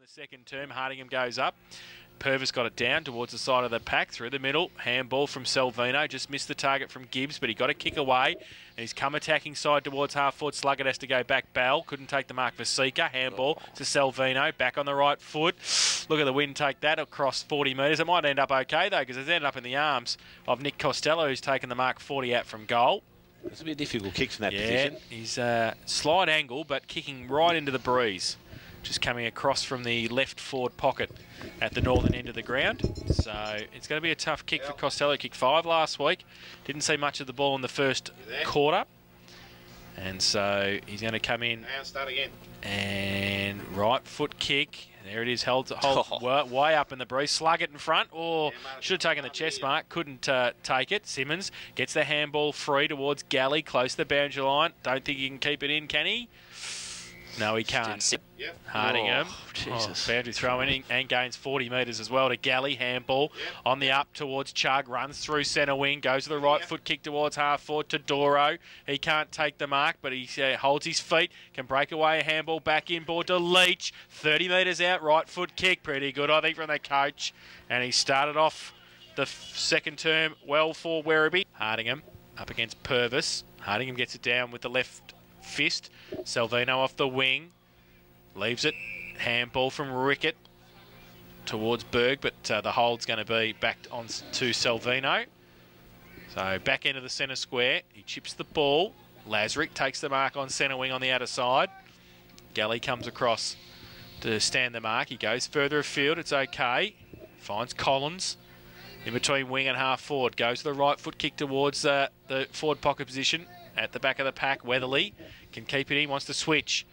second term. Hardingham goes up. Purvis got it down towards the side of the pack, through the middle. Handball from Salvino. Just missed the target from Gibbs, but he got a kick away. And he's come attacking side towards half-foot. Sluggett has to go back. Bell couldn't take the mark for Seeker. Handball to Salvino. Back on the right foot. Look at the wind take that across 40 metres. It might end up okay, though, because it's ended up in the arms of Nick Costello, who's taken the mark 40 out from goal. It's a bit difficult kicks from that position. He's slight angle, but kicking right into the breeze. Just coming across from the left forward pocket at the northern end of the ground. So it's going to be a tough kick for Costello. Kicked 5 last week. Didn't see much of the ball in the first quarter. And so he's going to come in. And start again. And right foot kick. There it is, held way up in the breeze. Slug it in front. Or should have taken the chest mark. Couldn't take it. Simmons gets the handball free towards Galley, close to the boundary line. Don't think he can keep it in, can he? No, he can't. Yep. Hardingham. Jesus. Boundary throw in and gains 40 metres as well to Galley. Handball on the up towards Chug. Runs through centre wing. Goes to the right foot kick towards half forward to Doro. He can't take the mark, but he holds his feet. Can break away a handball back inboard to Leach. 30 metres out. Right foot kick. Pretty good, I think, from the coach. And he started off the second term well for Werribee. Hardingham up against Purvis. Hardingham gets it down with the left fist. Salvino off the wing. Leaves it. Handball from Rickett towards Berg, but the hold's going to be back on to Salvino. So back end of the centre square. He chips the ball. Lazarick takes the mark on centre wing on the outer side. Galley comes across to stand the mark. He goes further afield. It's okay. Finds Collins in between wing and half forward. Goes to the right foot kick towards the forward pocket position. At the back of the pack, Weatherly can keep it in, wants to switch.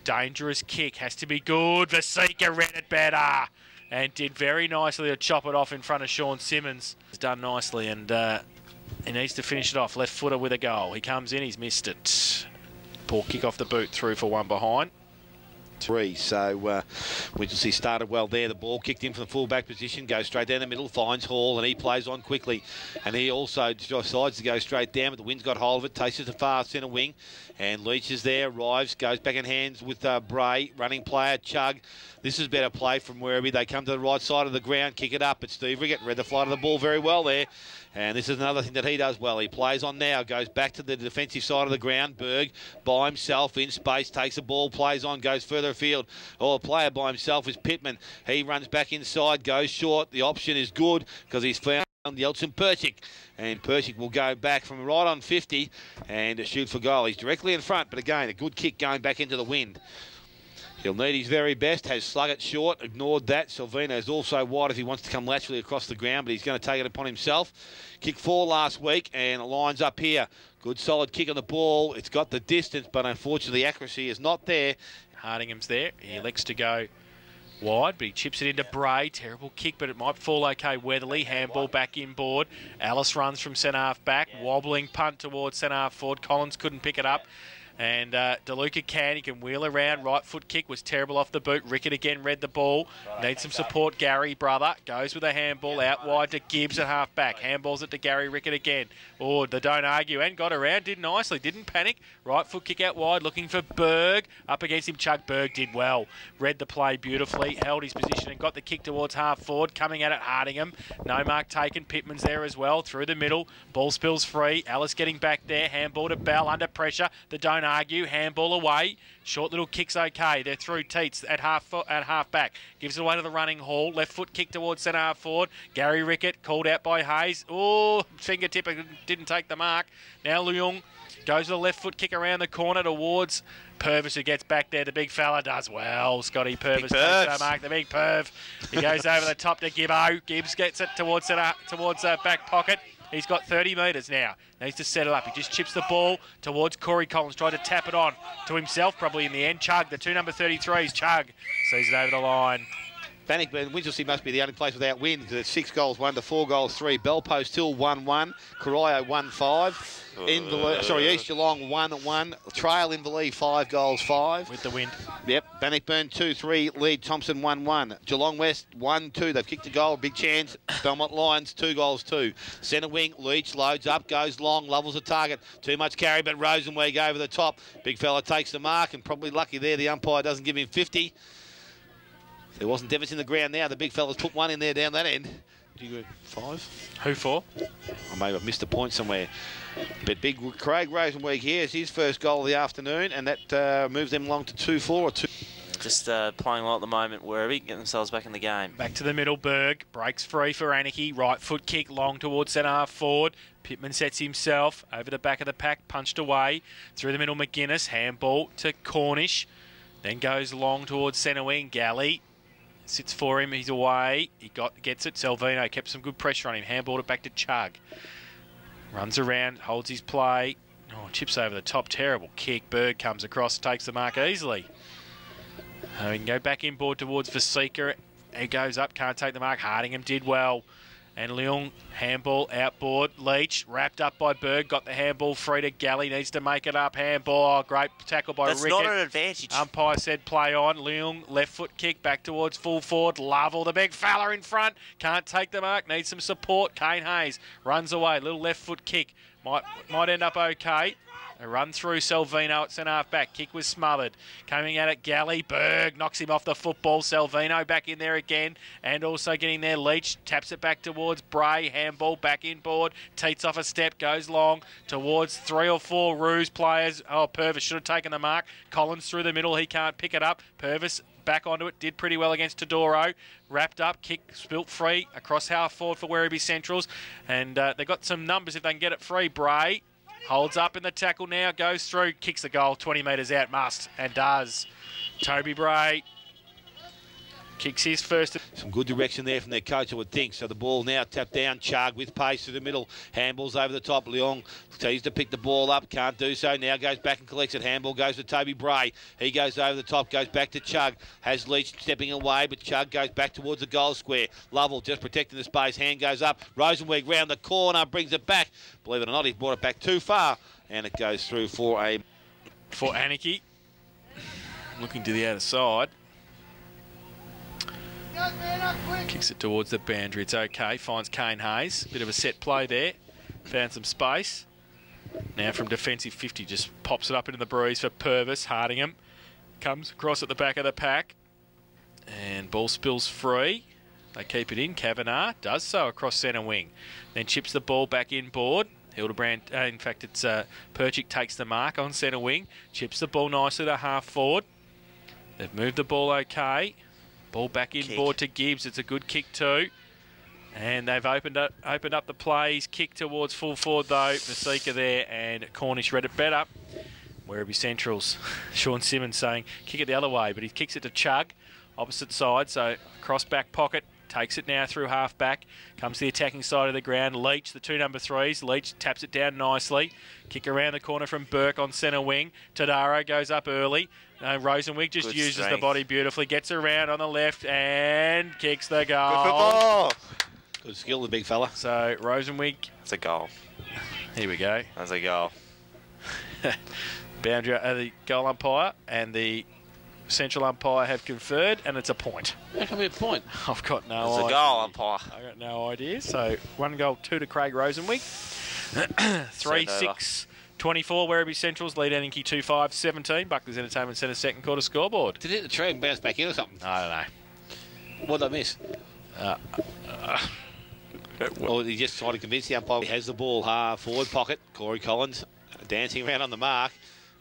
Dangerous kick, has to be good. Vasika read it better and did very nicely to chop it off in front of Sean Simmons. He's done nicely, and he needs to finish it off. Left footer with a goal. He comes in, he's missed it. Poor kick off the boot, through for one behind. 3. So Winchelsea started well there. The ball kicked in from the full-back position, goes straight down the middle, finds Hall, and he plays on quickly. And he also decides to go straight down, but the wind's got hold of it, takes it to far centre wing. And Leach is there, arrives, goes back in hands with Bray, running player, Chug. This is better play from Werribee. They come to the right side of the ground, kick it up. But Steve Rickett read the flight of the ball very well there. And this is another thing that he does well. He plays on now, goes back to the defensive side of the ground. Berg by himself in space, takes the ball, plays on, goes further afield. Oh, a player by himself is Pittman. He runs back inside, goes short. The option is good because he's found Yeltsin Perchik. And Perchik will go back from right on 50 and shoot for goal. He's directly in front, but again, a good kick going back into the wind. He'll need his very best. Has Sluggett short, ignored that. Salvino is also wide if he wants to come laterally across the ground, but he's going to take it upon himself. Kick 4 last week, and it lines up here. Good solid kick on the ball. It's got the distance, but unfortunately accuracy is not there. Hardingham's there. He elects to go wide, but he chips it into Bray. Terrible kick, but it might fall okay. Weatherly, handball back inboard. Alice runs from centre half back. Wobbling punt towards centre half forward. Collins couldn't pick it up. And DeLuca can. He can wheel around. Right foot kick was terrible off the boot. Rickett again read the ball. Needs some support. Gary, brother, goes with a handball out wide to Gibbs at half back. Handballs it to Gary Rickett again. Oh, the don't argue and got around. Did nicely. Didn't panic. Right foot kick out wide. Looking for Berg. Up against him. Chuck Berg did well. Read the play beautifully. Held his position and got the kick towards half forward. Coming at it, Hardingham. No mark taken. Pittman's there as well. Through the middle. Ball spills free. Alice getting back there. Handball to Bell. Under pressure. The don't argue. Handball away. Short little kick's okay. They're through Teats at half back. Gives it away to the running Hall. Left foot kick towards centre half forward. Gary Rickett called out by Hayes. Oh, fingertip didn't take the mark. Now Leung goes to the left foot kick around the corner towards Purvis, who gets back there. The big fella does well. Scotty Purvis takes the mark. The big perv. He goes over the top to Gibbo. Gibbs gets it towards back pocket. He's got 30 metres now. Needs to set it up. He just chips the ball towards Corey Collins. Tried to tap it on to himself probably in the end. Chug, the 2 number 33s. Chug sees it over the line. Bannockburn, Winchelsea must be the only place without win because it's 6 goals 1 to 4 goals 3. Belpo still 1-1. Corio 1-5. East Geelong 1-1. Trail Inverleigh 5 goals 5. With the wind. Yep. Bannockburn 2-3. Lead Thompson 1-1. Geelong West 1-2. They've kicked a goal. Big chance. Belmont Lions 2 goals 2. Centre wing. Leach loads up. Goes long. Levels the target. Too much carry, but Rosenweg over the top. Big fella takes the mark and probably lucky there the umpire doesn't give him 50. There wasn't Devons in the ground now. The big fella's put one in there down that end. Do you go 5? Who for? I may have missed a point somewhere. But big Craig Rosenweig here is his first goal of the afternoon, and that moves them along to 2-4 or 2. Just playing well at the moment, Werribee, getting themselves back in the game. Back to the middle, Berg. Breaks free for Anakie. Right foot kick long towards centre half forward. Pittman sets himself over the back of the pack, punched away. Through the middle, McGuinness. Handball to Cornish. Then goes long towards centre wing. Galley sits for him. He's away. He gets it. Salvino kept some good pressure on him. Handballed it back to Chug. Runs around, holds his play. Oh, chips over the top. Terrible kick. Berg comes across, takes the mark easily. We can go back inboard towards Vasika. He goes up, can't take the mark. Hardingham did well. And Leung, handball, outboard. Leach, wrapped up by Berg, got the handball free to Galley, needs to make it up. Handball, oh, great tackle by Rickett. That's not an advantage. Umpire said play on. Leung, left foot kick, back towards full forward. Lovell, the big fella in front. Can't take the mark, needs some support. Kane Hayes runs away, little left foot kick. Might end up okay. A run through Salvino at centre half back. Kick was smothered. Coming at it, Galley. Berg knocks him off the football. Salvino back in there again. And also getting there, Leach. Taps it back towards Bray. Handball back inboard. Teats off a step. Goes long towards 3 or 4 Roos players. Oh, Purvis should have taken the mark. Collins through the middle. He can't pick it up. Purvis back onto it. Did pretty well against Todoro. Wrapped up. Kick spilt free. Across half forward for Werribee Centrals. And they've got some numbers if they can get it free. Bray holds up in the tackle now, goes through, kicks the goal, 20 metres out, must, and does. Toby Bray kicks his first. Some good direction there from their coach, I would think. So the ball now tapped down, Chug with pace to the middle. Handballs over the top. Leong tries to pick the ball up, can't do so. Now goes back and collects it. Handball goes to Toby Bray. He goes over the top, goes back to Chug. Has Leach stepping away, but Chug goes back towards the goal square. Lovell just protecting the space. Hand goes up. Rosenweig round the corner, brings it back. Believe it or not, he brought it back too far. And it goes through for Anakie. Looking to the outer side. Kicks it towards the boundary. It's okay. Finds Kane Hayes. Bit of a set play there. Found some space. Now from defensive 50, just pops it up into the breeze for Purvis. Hardingham comes across at the back of the pack. And ball spills free. They keep it in. Kavanagh does so across centre wing. Then chips the ball back inboard. Hildebrand, in fact, it's Perchik takes the mark on centre wing. Chips the ball nicely to half forward. They've moved the ball okay. Ball back inboard to Gibbs. It's a good kick too. And they've opened up the plays. Kick towards full forward though. Vasika there, and Cornish read it better. Werribee Centrals. Sean Simmons saying kick it the other way, but he kicks it to Chug, opposite side. So cross back pocket. Takes it now through half back. Comes to the attacking side of the ground. Leach, the 2 number 3s. Leach taps it down nicely. Kick around the corner from Burke on centre wing. Todaro goes up early. Rosenweig just uses the body beautifully. Gets around on the left and kicks the goal. Good football. Good skill, the big fella. So Rosenweig. It's a goal. Here we go. That's a goal. Boundary, the goal umpire and the central umpire have conferred, and it's a point. That can be a point. I've got no idea. It's a goal, umpire. I've got no idea. So 1 goal, 2 to Craig Rosenweig. 3-6. 24, Werribee Centrals lead Anakie 2-5-17. Buckley's Entertainment Centre second quarter scoreboard. Did it hit the tree and bounce back in or something? I don't know. What did I miss? Well, he just tried to convince the umpire. He has the ball half forward pocket. Corey Collins dancing around on the mark.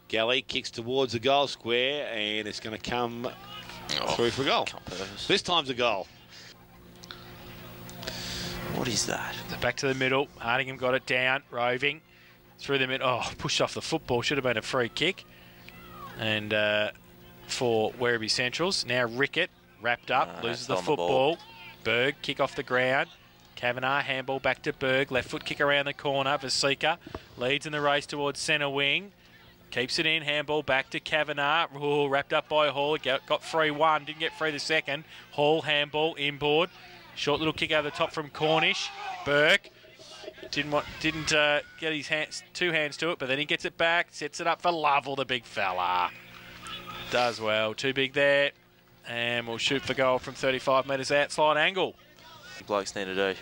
Galley kicks towards the goal square, and it's going to come through for a goal. This time's a goal. What is that? Back to the middle. Hardingham got it down. Roving. Through the middle. Oh, pushed off the football. Should have been a free kick. And for Werribee Centrals. Now Rickett wrapped up. Loses the football. Berg kick off the ground. Kavanagh handball back to Berg. Left foot kick around the corner. Vasika leads in the race towards centre wing. Keeps it in. Handball back to Kavanagh. Ooh, wrapped up by Hall. Got free 1. Didn't get free the second. Hall handball inboard. Short little kick over the top from Cornish. Burke. Didn't get his 2 hands to it, but then he gets it back, sets it up for Lovell, the big fella. Does well. Too big there. And we'll shoot for goal from 35 metres out. Slide angle. Blokes need to do.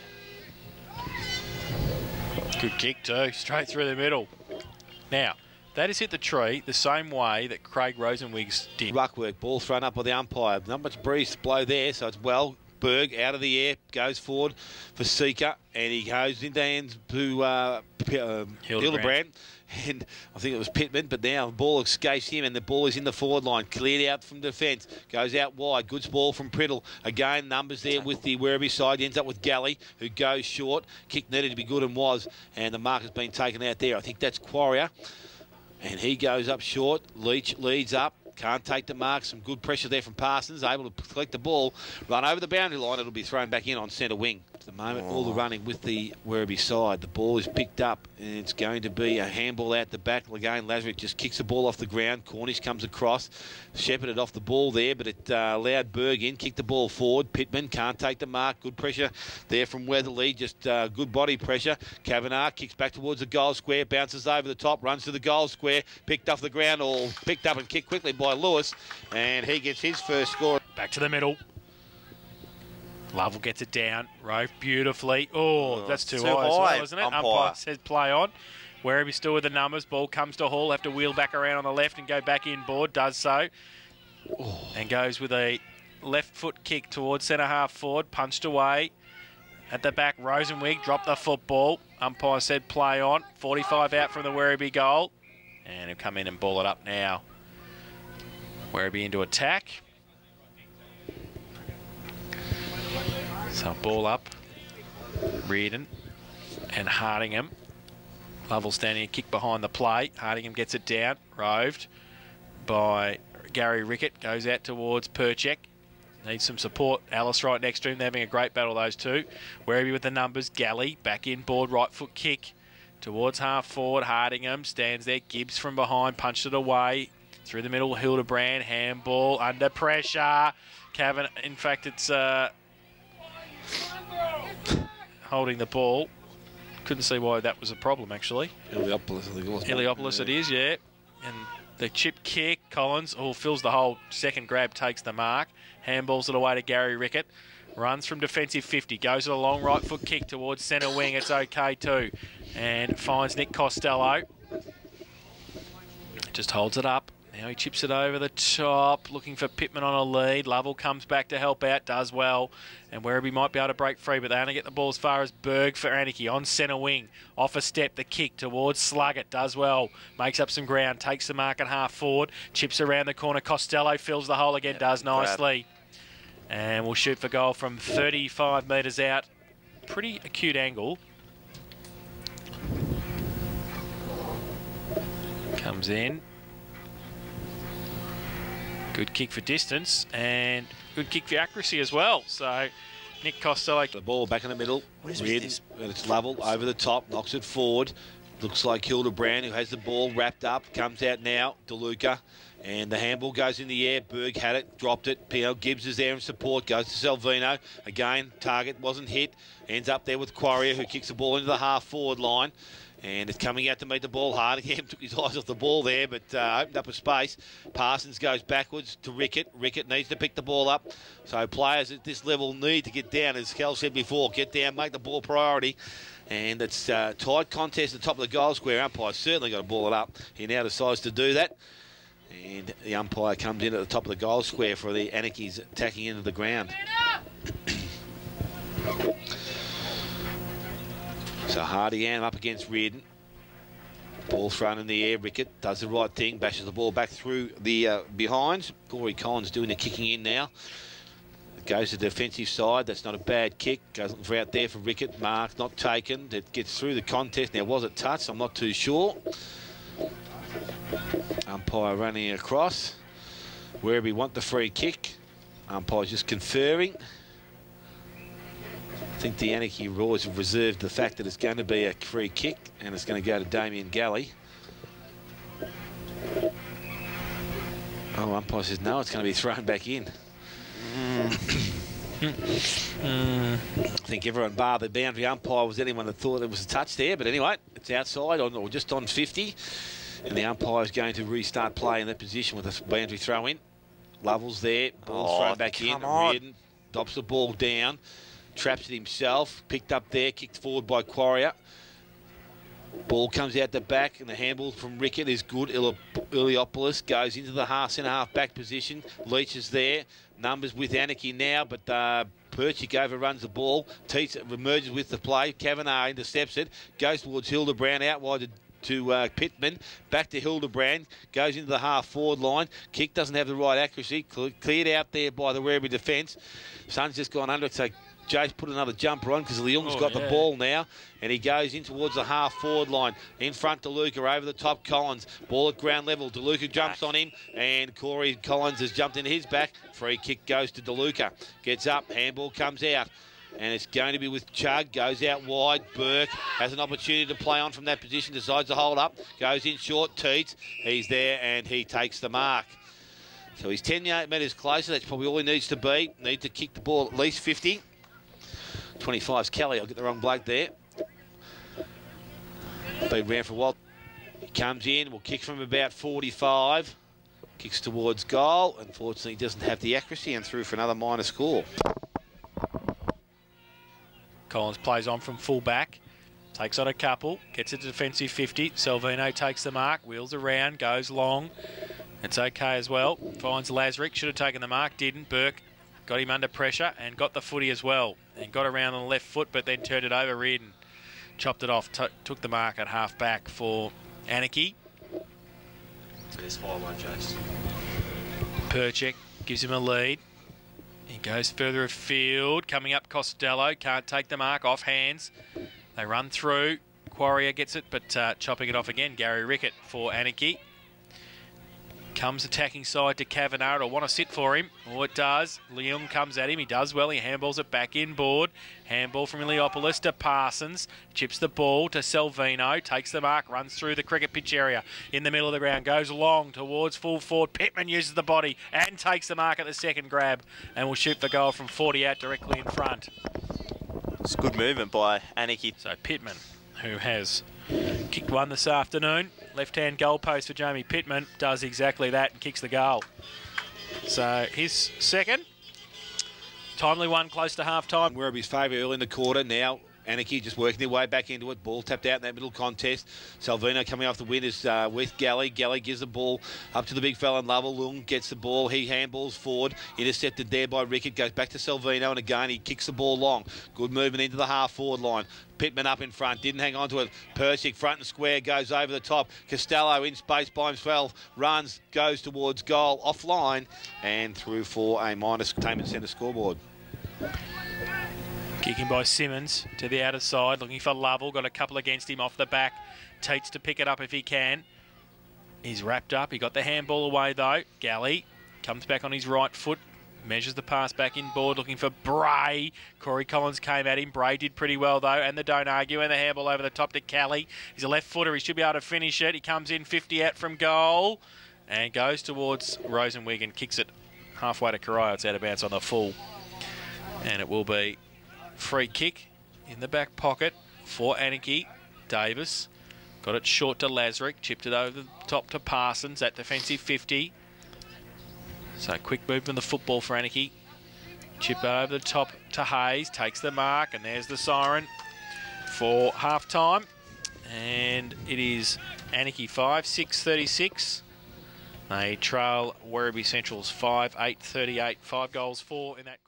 Good kick too. Straight through the middle. Now, That has hit the tree the same way that Craig Rosenwig's did. Ruck work, ball thrown up by the umpire. Not much breeze to blow there, so it's well. Berg out of the air, goes forward for Seeker, and he goes into hands to Hildebrand. And I think it was Pittman, but now the ball escapes him, and the ball is in the forward line, cleared out from defence, goes out wide. Good ball from Priddle. Again, numbers there with the Werribee side. Ends up with Galley, who goes short. Kick needed to be good and was, and the mark has been taken out there. I think that's Quarrier, and he goes up short. Leach leads up. Can't take the mark. Some good pressure there from Parsons. Able to collect the ball, run over the boundary line. It'll be thrown back in on centre wing. At the moment, all the running with the Werribee side. The ball is picked up, and it's going to be a handball out the back. Again, Lazarus just kicks the ball off the ground. Cornish comes across. Shepherded off the ball there, but it allowed Berg in. Kicked the ball forward. Pittman can't take the mark. Good pressure there from Weatherly. Just good body pressure. Kavanagh kicks back towards the goal square. Bounces over the top. Runs to the goal square. Picked off the ground. All picked up and kicked quickly by Lewis, and he gets his first score. Back to the middle. Lovell gets it down. Rove beautifully. Oh, that's too high as well, isn't it? Umpire says play on. Werribee still with the numbers. Ball comes to Hall. Have to wheel back around on the left and go back inboard. Does so. And goes with a left foot kick towards centre half forward. Punched away. At the back, Rosenwig dropped the football. Umpire said play on. 45 out from the Werribee goal. And he'll come in and ball it up now. Werribee into attack. So ball up. Reardon and Hardingham. Lovell standing a kick behind the play. Hardingham gets it down. Roved by Gary Rickett. Goes out towards Perchek. Needs some support. Alice right next to him. They're having a great battle, those two. Werribee with the numbers. Galley back in board. Right foot kick towards half forward. Hardingham stands there. Gibbs from behind. Punched it away. Through the middle, Hildebrand, handball, under pressure. Cavan, in fact, it's holding the ball. Couldn't see why that was a problem, actually. Heliopolis, I think it was. Heliopolis it is, yeah. And the chip kick, Collins, fills the hole. Second grab, takes the mark. Handballs it away to Gary Rickett. Runs from defensive 50, goes to a long right foot kick towards centre wing. It's okay too. And finds Nick Costello. Just holds it up. Now he chips it over the top, looking for Pittman on a lead. Lovell comes back to help out, does well. And Werribee might be able to break free, but they only get the ball as far as Berg for Anakie on centre wing. Off a step, the kick towards Sluggett, does well. Makes up some ground, takes the mark at half forward. Chips around the corner. Costello fills the hole again, does nicely. And we'll shoot for goal from 35 metres out. Pretty acute angle. Comes in. Good kick for distance and good kick for accuracy as well. So Nick Costello. The ball back in the middle. It's Lovell over the top, knocks it forward. Looks like Hildebrand, who has the ball wrapped up, comes out now. DeLuca. And the handball goes in the air. Berg had it, dropped it. PL Gibbs is there in support. Goes to Salvino. Again, target wasn't hit. Ends up there with Quarrier, who kicks the ball into the half-forward line. And it's coming out to meet the ball hard. Again, took his eyes off the ball there, but opened up a space. Parsons goes backwards to Rickett. Rickett needs to pick the ball up. So players at this level need to get down, as Cal said before. Get down, make the ball priority. And it's a tight contest at the top of the goal square. Umpire certainly got to ball it up. He now decides to do that. And the umpire comes in at the top of the goal square for the Anakies attacking into the ground. So Hardian up against Reardon. Ball thrown in the air. Rickett does the right thing. Bashes the ball back through the behinds. Corey Collins doing the kicking in now. It goes to the defensive side. That's not a bad kick. Goes for out there for Rickett. Mark not taken. It gets through the contest. Now, was it touched? I'm not too sure. Umpire running across. Werribee want the free kick. Umpire just conferring. I think the Anakie Roars have reserved the fact that it's going to be a free kick and it's going to go to Damien Galley. Oh, umpire says no, it's going to be thrown back in. I think everyone bar the boundary umpire was anyone that thought it was a touch there, but anyway, it's outside or just on 50. And the umpire is going to restart play in that position with a boundary throw in. Lovell's there, ball thrown back in. Reardon drops the ball down. Traps it himself, picked up there, kicked forward by Quarrier. Ball comes out the back, and the handball from Rickett is good. Iliopoulos goes into the centre half back position. Leach is there. Numbers with Anakie now, but Perchik overruns the ball. Teets emerges with the play. Kavanagh intercepts it. Goes towards Hildebrand out wide to Pittman. Back to Hildebrand. Goes into the half-forward line. Kick doesn't have the right accuracy. Cleared out there by the Werribee defence. Sun's just gone under it, so Jace put another jumper on because Leung's got the ball now, and he goes in towards the half-forward line. In front, DeLuca, over the top, Collins. Ball at ground level. DeLuca jumps on him, and Corey Collins has jumped into his back. Free kick goes to DeLuca. Gets up, handball comes out, and it's going to be with Chug. Goes out wide. Burke has an opportunity to play on from that position, decides to hold up. Goes in short, Teets. He's there, and he takes the mark. So he's 10 metres closer. That's probably all he needs to be. Need to kick the ball at least 50. 25's Kelly. I'll get the wrong bloke there. Been round for a while. He comes in. Will kick from about 45. Kicks towards goal. Unfortunately, doesn't have the accuracy and through for another minor score. Collins plays on from full back. Takes on a couple. Gets it to defensive 50. Salvino takes the mark. Wheels around. Goes long. It's okay as well. Finds Lazarick. Should have taken the mark. Didn't. Burke got him under pressure and got the footy as well. And got around on the left foot, but then turned it over, reared and chopped it off. Took the mark at half back for Anakie. So there's 5-1 Jace. Perchik gives him a lead. He goes further afield. Coming up, Costello. Can't take the mark. Off hands. They run through. Quarrier gets it, but chopping it off again. Gary Rickett for Anakie. Comes attacking side to Kavanagh. It'll want to sit for him. Oh, it does. Leung comes at him. He does well. He handballs it back inboard. Handball from Iliopoulos to Parsons. Chips the ball to Salvino. Takes the mark. Runs through the cricket pitch area. In the middle of the ground. Goes long towards full forward. Pittman uses the body and takes the mark at the second grab. And will shoot the goal from 40 out directly in front. It's good movement by Anakie. So Pittman, who has kicked one this afternoon. Left-hand goalpost for Jamie Pittman. Does exactly that and kicks the goal. So his second. Timely one close to half-time. Werribee's favourite early in the quarter. Now Anakie just working their way back into it. Ball tapped out in that middle contest. Salvino coming off the win is with Galley. Galley gives the ball up to the big fella in Lovell. Lung gets the ball. He handballs forward. Intercepted there by Rickett. Goes back to Salvino, and again he kicks the ball long. Good movement into the half-forward line. Pittman up in front. Didn't hang on to it. Persic front and square. Goes over the top. Costello in space by himself. Runs. Goes towards goal. Offline. And through for a minus containment centre scoreboard. Kicking by Simmons to the outer side, looking for Lovell. Got a couple against him off the back. Tates to pick it up if he can. He's wrapped up. He got the handball away though. Galley comes back on his right foot. Measures the pass back inboard, looking for Bray. Corey Collins came at him. Bray did pretty well though, and the don't argue, and the handball over the top to Kelly. He's a left footer. He should be able to finish it. He comes in 50 out from goal and goes towards Rosenwig and kicks it halfway to Corio. It's out of bounds on the full. And it will be free kick in the back pocket for Anakie. Davis got it short to Lazarick, chipped it over the top to Parsons at defensive 50. So quick movement of the football for Anakie. Chip over the top to Hayes, takes the mark, and there's the siren for half-time. And it is Anakie 5-6-36. They trail Werribee Central's 5-8-38. 5 goals, 4 in that.